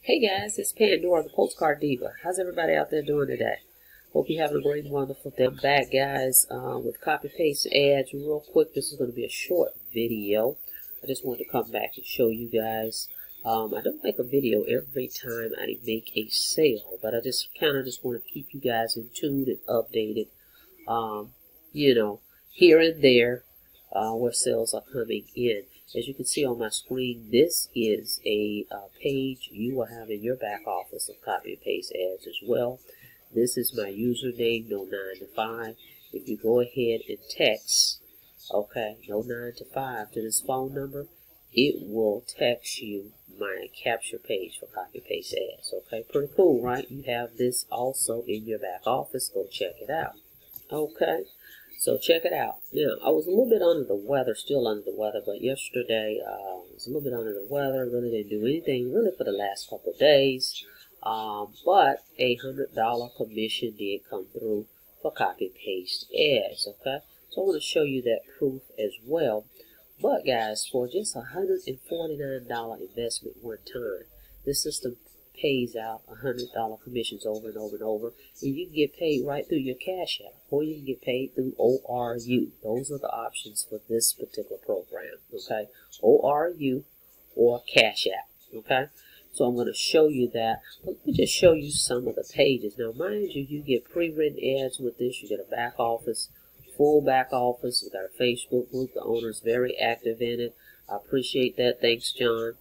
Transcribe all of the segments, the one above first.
Hey guys, it's Pandora, the Postcard Diva. How's everybody out there doing today? Hope you're having a great, wonderful day. I'm back, guys, with copy-paste ads real quick. This is going to be a short video. I just wanted to come back and show you guys. I don't make a video every time I make a sale, but I just kind of want to keep you guys in tune and updated, you know, here and there where sales are coming in. As you can see on my screen, this is a page you will have in your back office of copy and paste ads as well. This is my username, no 9 to 5. If you go ahead and text, okay, no 9 to 5 to this phone number, it will text you my capture page for copy and paste ads. Okay, pretty cool, right? You have this also in your back office. Go check it out. Okay. So check it out. Now, I was a little bit under the weather, still under the weather, but yesterday I was a little bit under the weather. Really didn't do anything really for the last couple of days. But a $100 commission did come through for copy paste ads. Okay, so I want to show you that proof as well. But guys, for just $149 investment one time, this system pays out $100 commissions over and over and over, and you can get paid right through your Cash App, or you can get paid through ORU. Those are the options for this particular program. Okay, ORU or Cash App. Okay, so I'm going to show you that. But let me just show you some of the pages. Now, mind you, you get pre-written ads with this. You get a back office, full back office. We got a Facebook group. The owner's very active in it. I appreciate that. Thanks, John.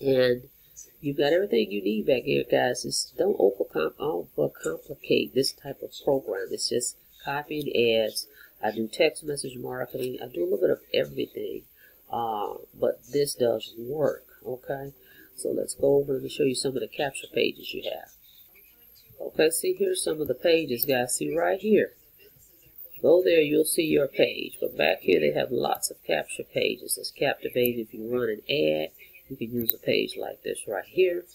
And you've got everything you need back here, guys. Just don't overcomplicate this type of program. It's just copying ads. I do text message marketing. I do a little bit of everything. But this does work, okay? So let's go over and show you some of the capture pages you have. Okay, see, here's some of the pages, guys. See right here. Go there, you'll see your page. But back here, they have lots of capture pages. It's captivating. If you run an ad, you can use a page like this right here.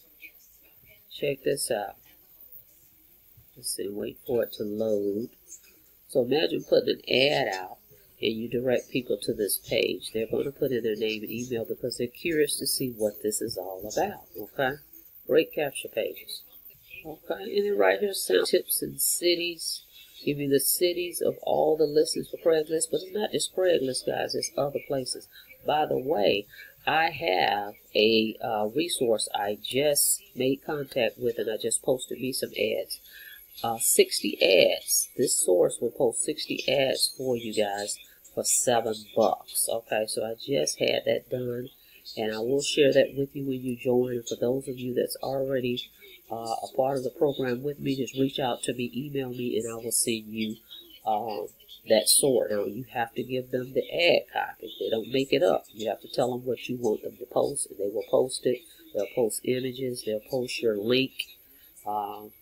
Check this out. Let's see, wait for it to load. So imagine putting an ad out and you direct people to this page. They're going to put in their name and email because they're curious to see what this is all about. Okay? Great capture pages. Okay, and then right here, sound tips and cities. Give you the cities of all the listings for Craigslist, but it's not just Craigslist, guys. It's other places. By the way, I have a resource I just made contact with, and I just posted me some ads. 60 ads. This source will post 60 ads for you guys for $7. Okay, so I just had that done, and I will share that with you when you join. And for those of you that's already a part of the program with me, just reach out to me, email me, and I will send you that sort. Now, you have to give them the ad copy. They don't make it up. You have to tell them what you want them to post, and they will post it. They'll post images. They'll post your link, and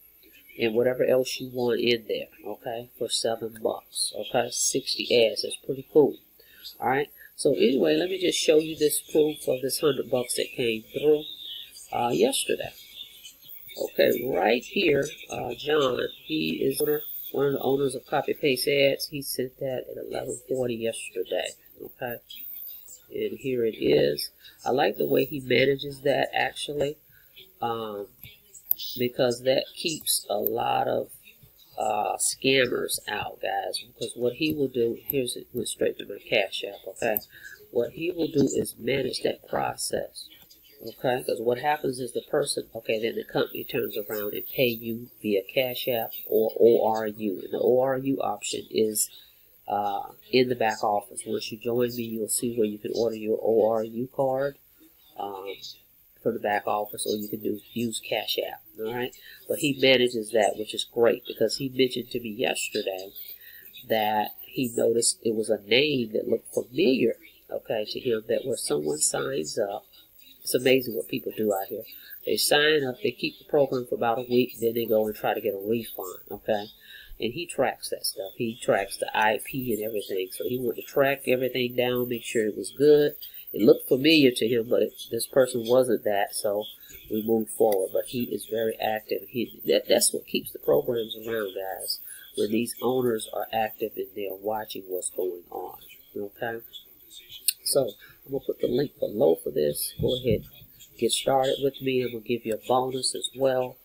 whatever else you want in there, okay, for $7. Okay, 60 ads. That's pretty cool. All right. So anyway, let me just show you this proof of this $100 that came through yesterday. Okay, right here, John, he is one of the owners of Copy Paste Ads. He sent that at 11:40 yesterday. Okay, and here it is. I like the way he manages that, actually, because that keeps a lot of scammers out, guys. Because what he will do, here's it, went straight to my Cash App. Okay, what he will do is manage that process. Okay, because what happens is the person, okay, then the company turns around and pay you via Cash App or ORU. And the ORU option is in the back office. Once you join me, you'll see where you can order your ORU card for the back office, or you can use Cash App. All right, but he manages that, which is great, because he mentioned to me yesterday that he noticed it was a name that looked familiar, okay, to him, that where someone signs up. It's amazing what people do out here. They sign up, they keep the program for about a week, then they go and try to get a refund, okay? And he tracks that stuff. He tracks the IP and everything. So he wanted to track everything down, make sure it was good. It looked familiar to him, but this person wasn't that, so we moved forward. But he is very active. That's what keeps the programs around, guys, when these owners are active and they're watching what's going on, okay? So I'm going to put the link below for this. Go ahead, Get started with me. I'm going to give you a bonus as well.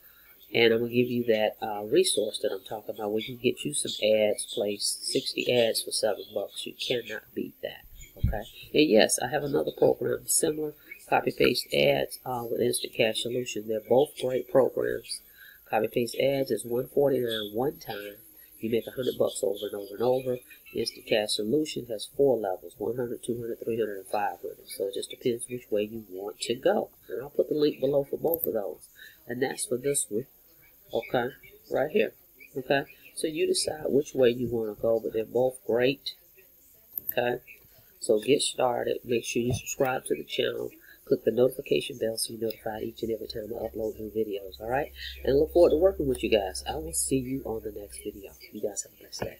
And I'm going to give you that resource that I'm talking about. We can get you some ads placed. 60 ads for $7. You cannot beat that. Okay. And yes, I have another program similar. Copy paste ads with Instant Cash Solution. They're both great programs. Copy paste ads is $149 one time. You make $100 over and over and over. Instant Cash Solution has 4 levels: 100, 200, 300, and 500. So it just depends which way you want to go. And I'll put the link below for both of those. And that's for this one. Okay, right here. Okay, so you decide which way you want to go, but they're both great. Okay, so get started. Make sure you subscribe to the channel. Click the notification bell so you're notified each and every time I upload new videos. All right, and I look forward to working with you guys. I will see you on the next video. You guys have a blessed day.